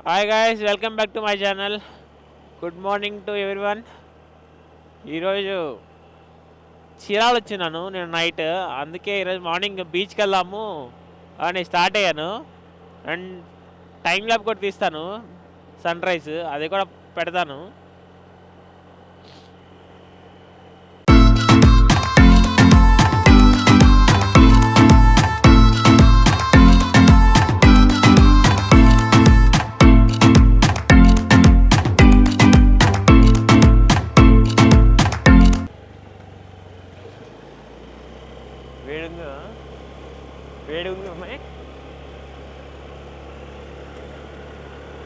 Hi guys, welcome back to my channel. Good morning to everyone. ఈరోజు చీరాలు వచ్చినాను నేను night, అందుకే ఈరోజు మార్నింగ్ బీచ్కి వెళ్దాము అని స్టార్ట్ అయ్యాను. అండ్ టైం ల్యాబ్ కూడా తీస్తాను, సన్ రైజ్ అది కూడా పెడతాను. వేడి ఉంది అమ్మాయి.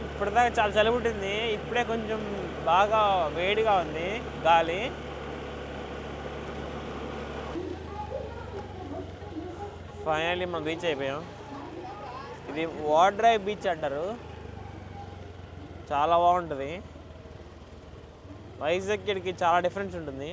ఇప్పటిదాకా చాలా చలి ఉంటుంది, ఇప్పుడే కొంచెం బాగా వేడిగా ఉంది గాలి. ఫైనల్లీ మనం బీచ్ అయిపోయాం. ఇది వాడ్రైవ్ బీచ్ అంటారు, చాలా బాగుంటుంది. వైజాగ్కి చాలా డిఫరెన్స్ ఉంటుంది.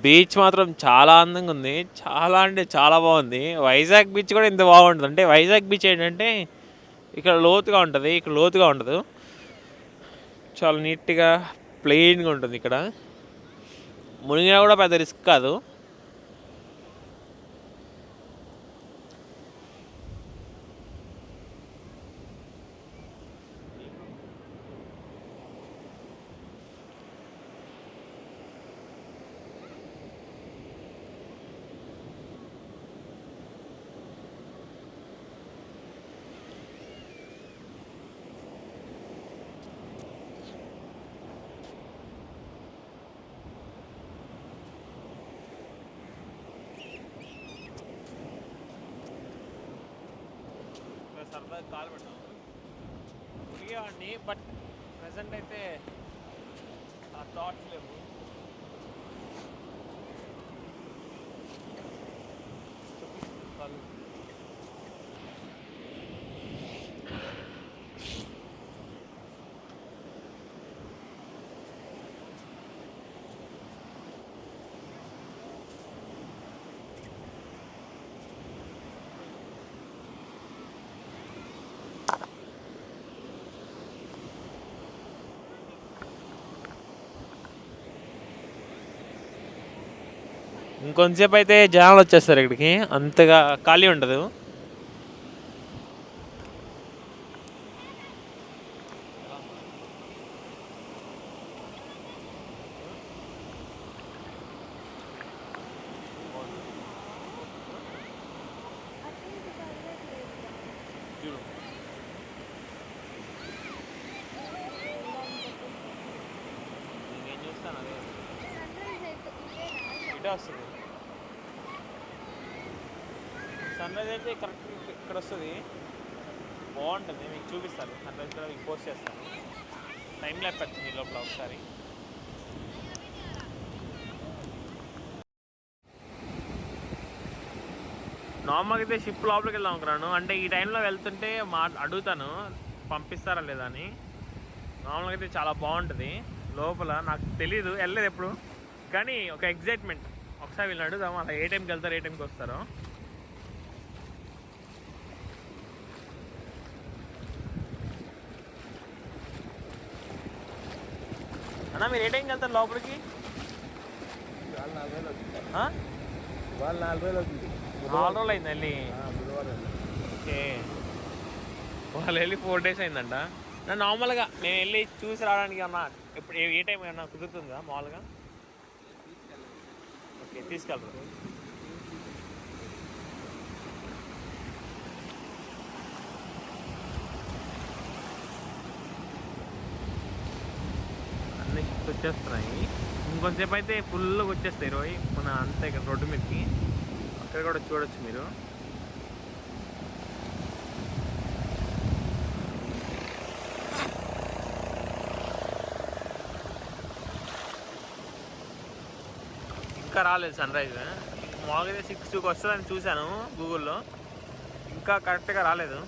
బీచ్ మాత్రం చాలా అందంగా ఉంది, చాలా అంటే చాలా బాగుంది. వైజాగ్ బీచ్ కూడా ఇంత బాగుంటుంది. అంటే వైజాగ్ బీచ్ ఏంటంటే ఇక్కడ లోతుగా ఉంటుంది, ఇక్కడ లోతుగా ఉండదు. చాలా నీట్గా ప్లెయిన్గా ఉంటుంది. ఇక్కడ మునిగినా కూడా పెద్ద రిస్క్ కాదు. సరదాగా కాలు పెట్టాము, మునిగేవాడిని. బట్ ప్రజెంట్ అయితే ఆ థాట్స్ లేవు. ఇంకొంతసేపు అయితే జనాలు వచ్చేస్తారు ఇక్కడికి, అంతగా ఖాళీ ఉండదు. నేను చూస్తాను, అదే ఇటే వస్తుంది సన్ రైజ్. అయితే కరెక్ట్ ఇక్కడ వస్తుంది, బాగుంటుంది. మీకు చూపిస్తాను, సన్ రైజ్ కూడా మీకు పోస్ట్ చేస్తాను. టైం ల్యాబ్ పెట్టింది ఈ లోపల ఒకసారి. నార్మల్గా అయితే షిప్ లోపలికి వెళ్దాం అనుకున్నాను. అంటే ఈ టైంలో వెళ్తుంటే అడుగుతాను పంపిస్తారా లేదా అని. నార్మల్గా అయితే చాలా బాగుంటుంది లోపల. నాకు తెలీదు, వెళ్ళలేదు ఎప్పుడు, కానీ ఒక ఎగ్జైట్మెంట్. ఒకసారి వీళ్ళని అడుగుదాం అలా ఏ టైంకి వెళ్తారు, ఏ టైంకి వస్తారో. అన్నా మీరు ఏ టైంకి వెళ్తారు లోపలికి? 4 రోజులు అయింది వెళ్ళి. ఓకే, వాళ్ళు వెళ్ళి 4 days అయిందంట. నార్మల్గా నేను వెళ్ళి చూసి రావడానికి అన్నా ఇప్పుడు ఏ టైం ఏమన్నా కుదురుతుందా మామూలుగా? ఓకే, తీసుకెళ్తారు. అన్ని షిప్స్ వచ్చేస్తున్నాయి. ఇంకొంచెంసేపు అయితే ఫుల్గా వచ్చేస్తాయి ఇరవై మన అంతా ఇక్కడ రోడ్డు మీదకి. అక్కడ కూడా చూడొచ్చు మీరు. ఇంకా రాలేదు సన్ రైజ్. మామూలుగా 6కి వస్తుందని చూశాను గూగుల్లో, ఇంకా కరెక్ట్గా రాలేదు.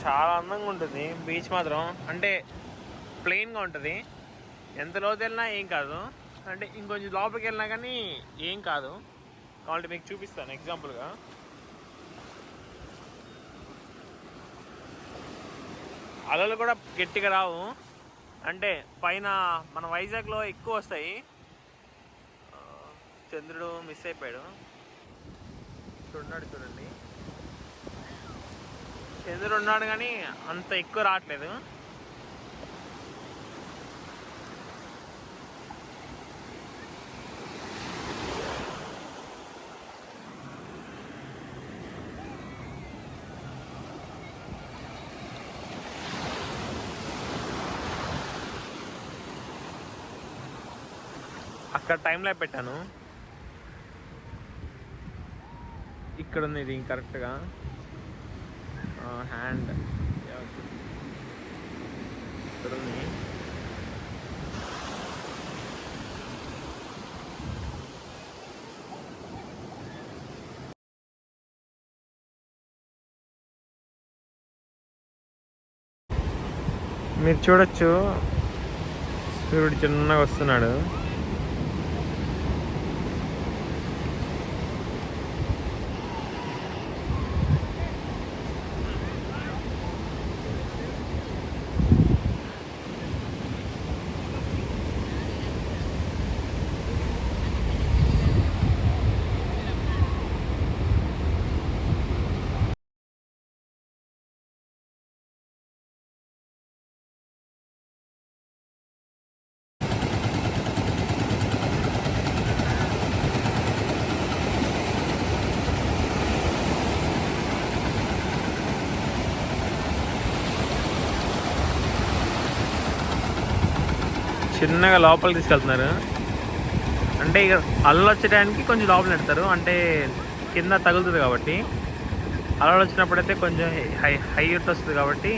చాలా అందంగా ఉంటుంది బీచ్ మాత్రం. అంటే ప్లెయిన్గా ఉంటుంది, ఎంత లోతు వెళ్ళినా ఏం కాదు. అంటే ఇంకొంచెం లోపలికి వెళ్ళినా కానీ ఏం కాదు. కాబట్టి మీకు చూపిస్తాను ఎగ్జాంపుల్గా. అలలు కూడా గట్టిగా రావు, అంటే పైన మన వైజాగ్లో ఎక్కువ వస్తాయి. చంద్రుడు మిస్ అయిపోయాడు, చూడండి. చంద్రుడు ఉన్నాడు కానీ అంత ఎక్కువ రావట్లేదు. అక్కడ టైంలో పెట్టాను, ఇక్కడ ఉంది ఇది కరెక్ట్గా హ్యాండ్ ఇక్కడ ఉంది. మీరు చూడొచ్చు, సూర్యుడు చిన్నగా వస్తున్నాడు. చిన్నగా లోపలికి తీసుకెళ్తున్నారు, అంటే ఇక అలలు వచ్చేటానికి కొంచెం లోపల పెడతారు, అంటే కింద తగులుతుంది కాబట్టి. అలలు వచ్చినప్పుడైతే కొంచెం హైట్ వస్తుంది కాబట్టి.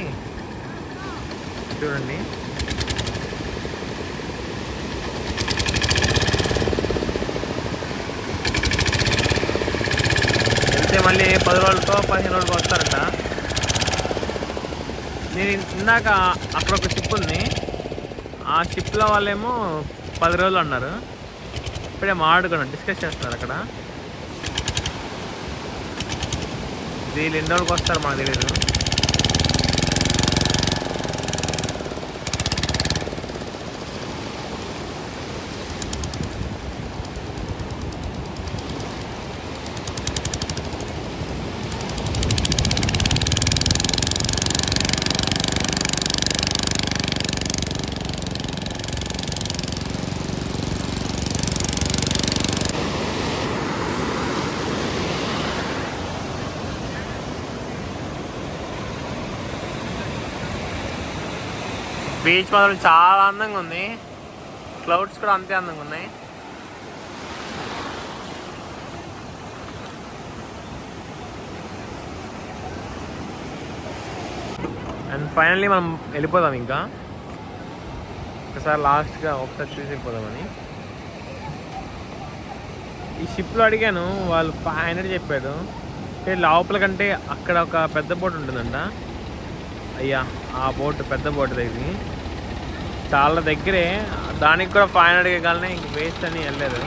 చూడండి, వెళ్తే మళ్ళీ 10 రోజులకో 15 రోజులకో వస్తారంట. నేను ఇందాక అక్కడ ఒక షిప్ ఉంది, ఆ షిప్లో వాళ్ళేమో 10 రోజులు అన్నారు. ఇప్పుడే మాట్లాడుకున్నాం, డిస్కస్ చేస్తున్నారు అక్కడ. వీళ్ళు ఎన్ని రోజులకి వస్తారు మాకు తెలియదు. బీచ్ మాత్రం చాలా అందంగా ఉంది, క్లౌడ్స్ కూడా అంతే అందంగా ఉన్నాయి. అండ్ ఫైనల్లీ మనం వెళ్ళిపోదాం. ఇంకా ఒకసారి లాస్ట్గా ఒకసారి చూసి వెళ్ళిపోదామని. ఈ షిప్లో అడిగాను, వాళ్ళు 500 చెప్పాడు. అంటే లోపల కంటే అక్కడ ఒక పెద్ద బోట్ ఉంటుందంట. అయ్యా, ఆ బోట్ పెద్ద బోట్ దగ్గర చాలా దగ్గరే, దానికి కూడా 500 ఇవ్వగానే ఇంక వేస్ట్ అని వెళ్ళలేదు.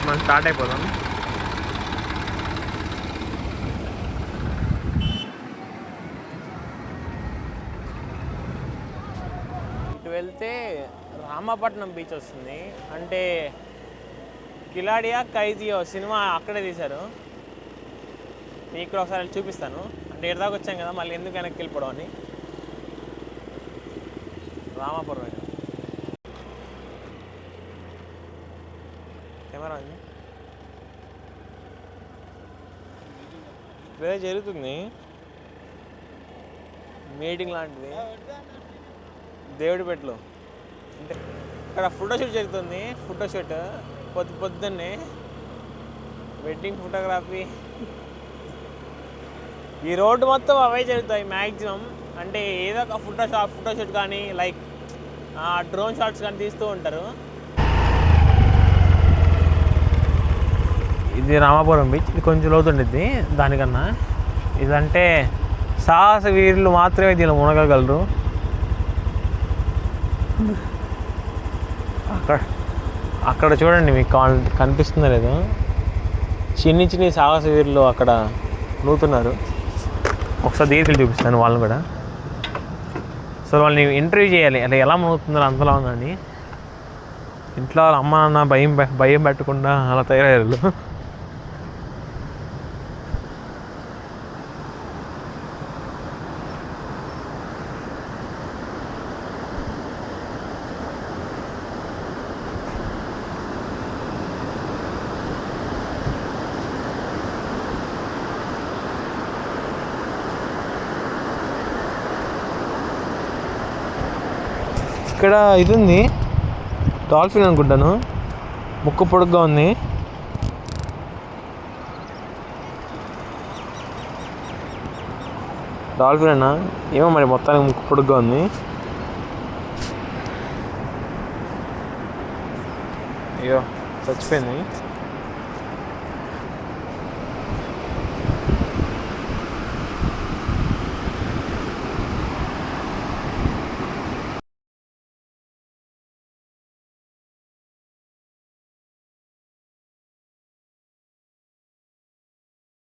మనం స్టార్ట్ అయిపోదాం. ఇటు వెళ్తే రామపట్నం బీచ్ వస్తుంది, అంటే కిలాడియా ఖైదీయో సినిమా అక్కడే తీశారు. మీకు కూడా ఒకసారి చూపిస్తాను. అంటే ఎడదాకా వచ్చాం కదా, మళ్ళీ ఎందుకు వెనక్కి వెళ్ళిపోవడం అని. రామాపురం కెమెరా ఉంది, ఇదే జరుగుతుంది మీటింగ్ లాంటిది దేవుడిపేటలో. అంటే ఇక్కడ ఫోటోషూట్ జరుగుతుంది, ఫోటోషూట్ పొద్దున్నే వెడ్డింగ్ ఫోటోగ్రఫీ. ఈ రోడ్డు మొత్తం అవే జరుగుతాయి మ్యాక్సిమం. అంటే ఏదో ఒక ఫోటోషూట్ కానీ లైక్ డ్రోన్ షాట్స్ కానీ తీస్తూ ఉంటారు. ఇది రామాపురం బీచ్. ఇది కొంచెం లోతుండిద్ది దానికన్నా. ఇదంటే సాహస వీరులు మాత్రమే దీనిలో మునగగలరు. అక్కడ చూడండి, మీకు కనిపిస్తుందో లేదో, చిన్ని సాహస వీరులు అక్కడ నూతున్నారు. ఒకసారి దగ్గరికి చూపిస్తాను వాళ్ళని కూడా. సో వాళ్ళని ఇంటర్వ్యూ చేయాలి, అలా ఎలా నూతున్నారు అంతలా ఉందని. ఇంట్లో వాళ్ళ అమ్మ నాన్న భయం పెట్టకుండా అలా తయారయ్యారు. ఇక్కడ ఇది ఉంది, డాల్ఫిన్ అనుకుంటాను, ముక్కు పొడుగ్గా ఉంది. డాల్ఫిన్ అన్నా ఏమో మరి, మొత్తానికి ముక్కు పొడుగ్గా ఉంది. అయ్యో చచ్చిపోయింది.